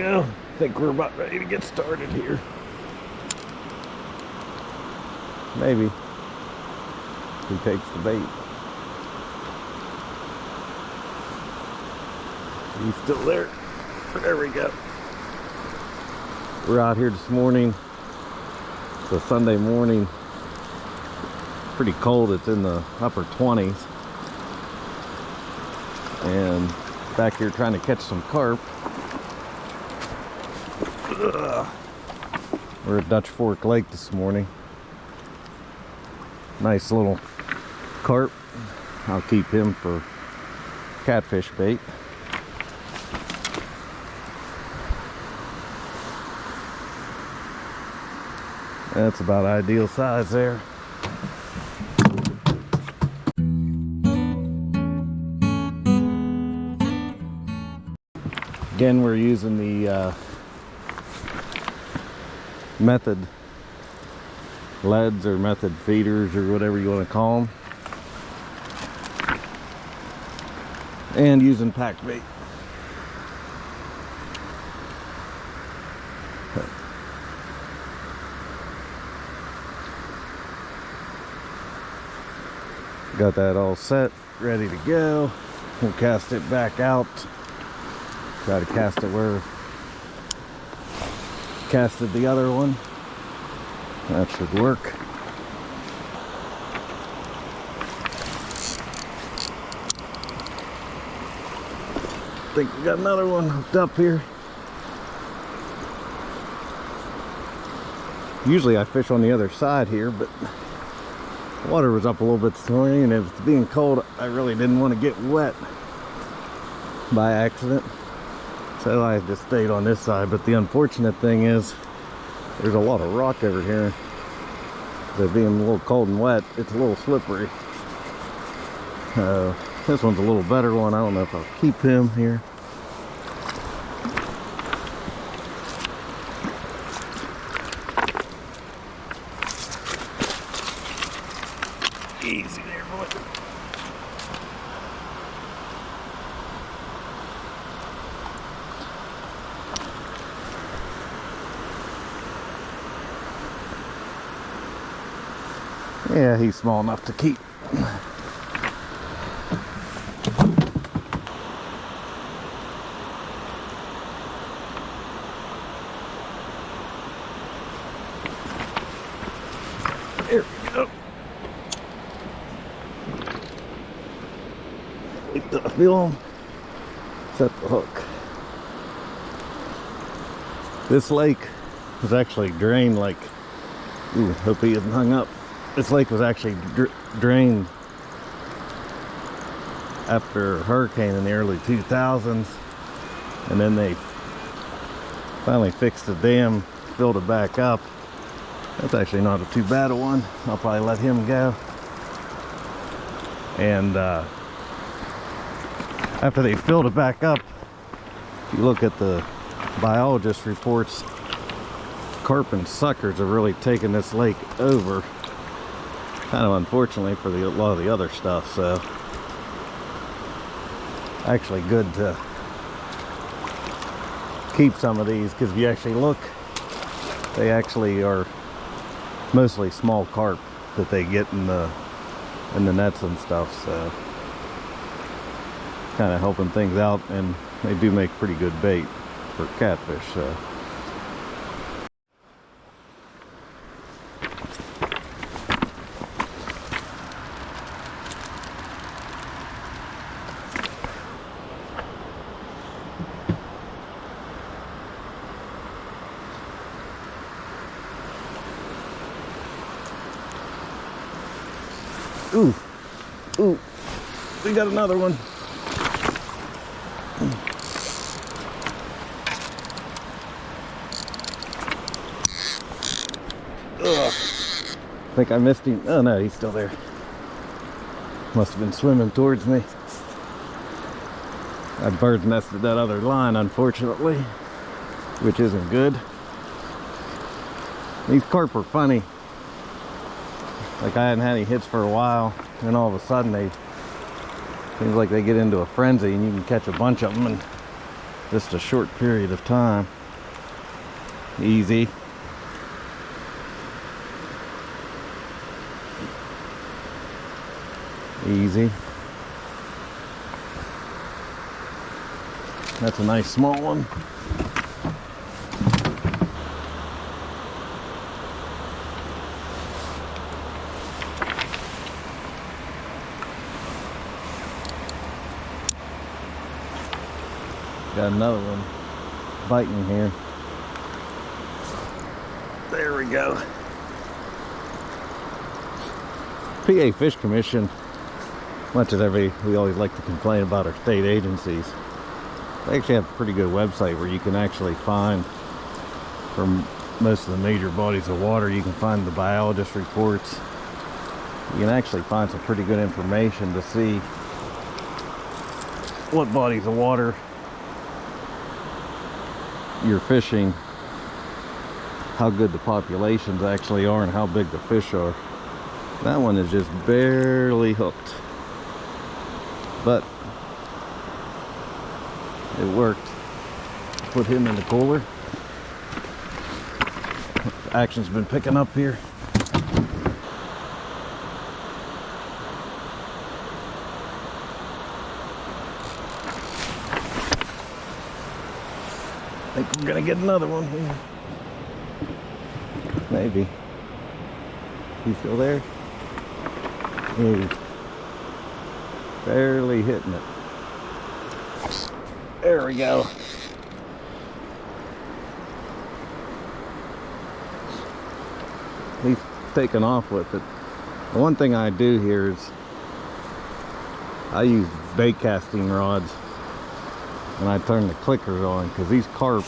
go. I think we're about ready to get started here. Maybe. He takes the bait. He's still there. There we go. We're out here this morning. It's a Sunday morning. Pretty cold. It's in the upper 20s. And back here trying to catch some carp. We're at Dutch Fork Lake this morning. Nice little carp. I'll keep him for catfish bait. That's about ideal size there. Again, we're using the method leads or method feeders or whatever you want to call them, and using pack bait. Got that all set, ready to go. We'll cast it back out. Try to cast it where casted the other one. That should work. I think we got another one hooked up here. Usually I fish on the other side here, but the water was up a little bit this morning, and if it's being cold, I really didn't want to get wet by accident. So I just stayed on this side. But the unfortunate thing is there's a lot of rock over here. So being a little cold and wet, it's a little slippery. This one's a little better one. I don't know if I'll keep him here. Easy there, boy. Yeah, he's small enough to keep. There we go. Feel him. Set the hook. This lake was actually drained like, ooh, hope he isn't hung up. This lake was actually drained after a hurricane in the early 2000s, and then they finally fixed the dam, filled it back up. That's actually not too bad a one. I'll probably let him go. And after they filled it back up, if you look at the biologist reports, carp and suckers have really taken this lake over. Kind of unfortunately for a lot of the other stuff. So actually good to keep some of these, because if you actually look, they actually are mostly small carp that they get in the nets and stuff. So kind of helping things out, and they do make pretty good bait for catfish. So ooh, ooh, we got another one. Ugh. I think I missed him. Oh no, he's still there. Must have been swimming towards me. I bird's nested that other line, unfortunately, which isn't good. These carp are funny. Like, I hadn't had any hits for a while, and all of a sudden they seems like they get into a frenzy, and you can catch a bunch of them, and just a short period of time. Easy. Easy. That's a nice small one. Got another one biting here. There we go. PA Fish Commission, much as we always like to complain about our state agencies, they actually have a pretty good website where you can actually find, from most of the major bodies of water, you can find the biologist reports. You can actually find some pretty good information to see what bodies of water you're fishing, how good the populations actually are, and how big the fish are. That one is just barely hooked, but it worked. Put him in the cooler. Action's been picking up here. I think we're gonna get another one here. Maybe. He's still there? He's barely hitting it. There we go. He's taken off with it. The one thing I do here is I use bait casting rods, and I turn the clickers on, because these carp,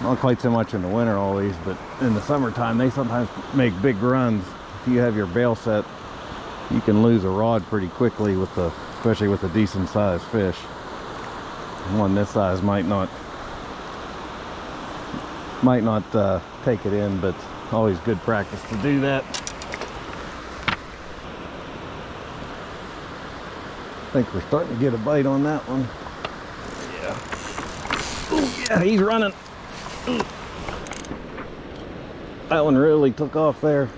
not quite so much in the winter always, but in the summertime they sometimes make big runs. If you have your bail set, you can lose a rod pretty quickly with especially with a decent sized fish. One this size might not take it in, but always good practice to do that. I think we're starting to get a bite on that one. Yeah. Ooh, yeah, he's running. Ooh. That one really took off there.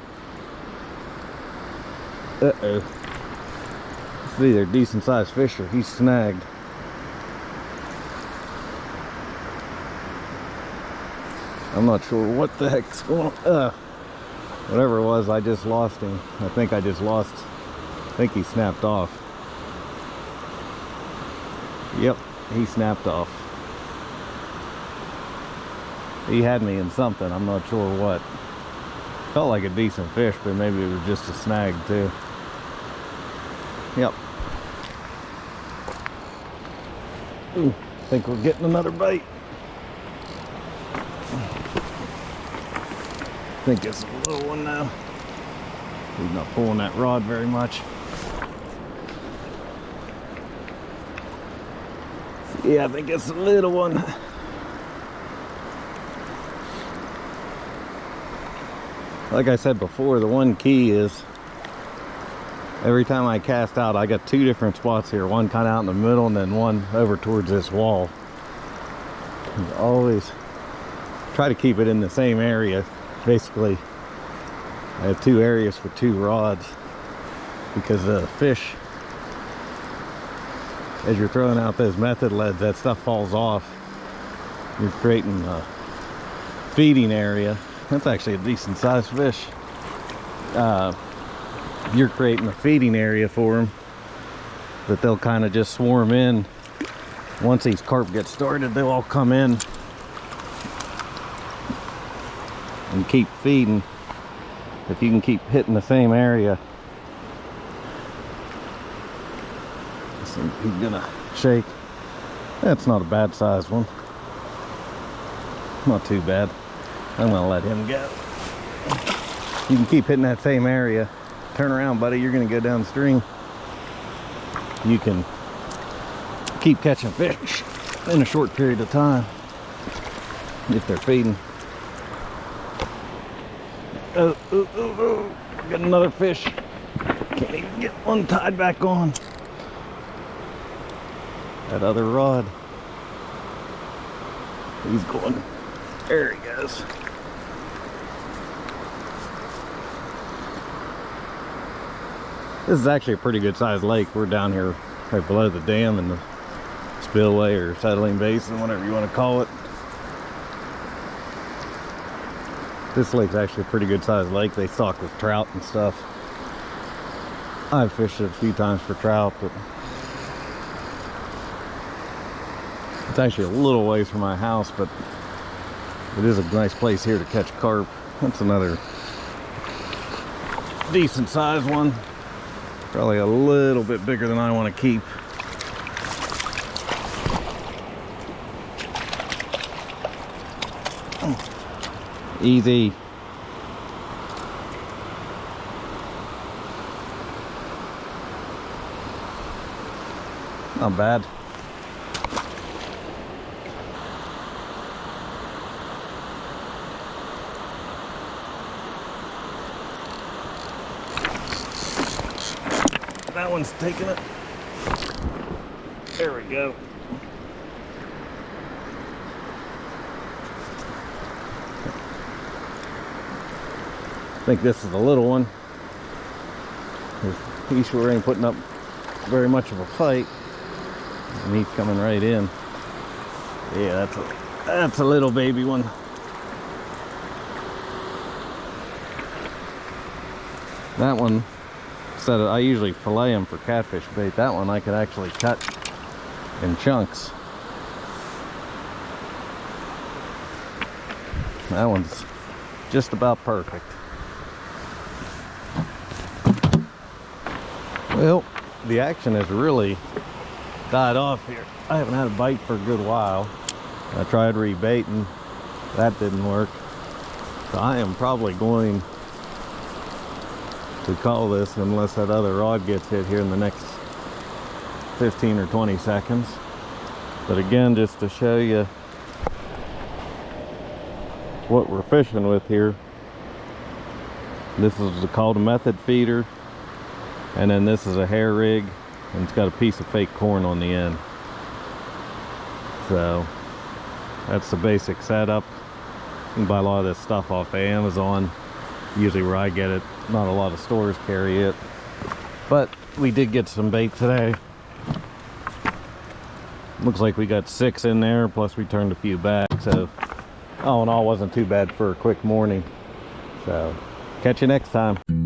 Uh-oh. It's either decent sized fish or he's snagged. I'm not sure what the heck's going on. Whatever it was, I just lost him. I think he snapped off. Yep, he snapped off. He had me in something, I'm not sure what. Felt like a decent fish, but maybe it was just a snag too. Yep. Ooh, think we're getting another bite. I think it's a little one now. He's not pulling that rod very much. Yeah, I think it's a little one. Like I said before, the one key is every time I cast out, I got two different spots here. One kind of out in the middle and then one over towards this wall. And always try to keep it in the same area. Basically, I have two areas for two rods, because the fish, as you're throwing out those method leads, that stuff falls off. You're creating a feeding area. That's actually a decent sized fish. You're creating a feeding area for them that they'll kind of just swarm in. Once these carp get started, they'll all come in and keep feeding. If you can keep hitting the same area. He's gonna shake. That's not a bad sized one. Not too bad. I'm gonna let him go. You can keep hitting that same area. Turn around, buddy, you're gonna go downstream. You can keep catching fish in a short period of time if they're feeding. Oh, got another fish. Can't even get one tied back on. That other rod. He's going. There he goes. This is actually a pretty good sized lake. We're down here right below the dam in the spillway or settling basin, whatever you want to call it. This lake's actually a pretty good sized lake. They stock with trout and stuff. I've fished it a few times for trout, but it's actually a little ways from my house, but it is a nice place here to catch carp. That's another decent sized one. Probably a little bit bigger than I want to keep. Easy. Not bad. That one's taking it. There we go. I think this is the little one. He sure ain't putting up very much of a fight. And he's coming right in. Yeah, that's a little baby one. That one, instead of, I usually fillet them for catfish bait. That one I could actually cut in chunks. That one's just about perfect. Well, the action has really died off here. I haven't had a bite for a good while. I tried rebaiting. That didn't work. So I am probably going to call this unless that other rod gets hit here in the next 15 or 20 seconds. But again, just to show you what we're fishing with here. This is called a method feeder. And then this is a hair rig, and it's got a piece of fake corn on the end. So that's the basic setup. You can buy a lot of this stuff off of Amazon, usually where I get it. Not a lot of stores carry it, but we did get some bait today. Looks like we got 6 in there, plus we turned a few back, so all in all wasn't too bad for a quick morning. So catch you next time.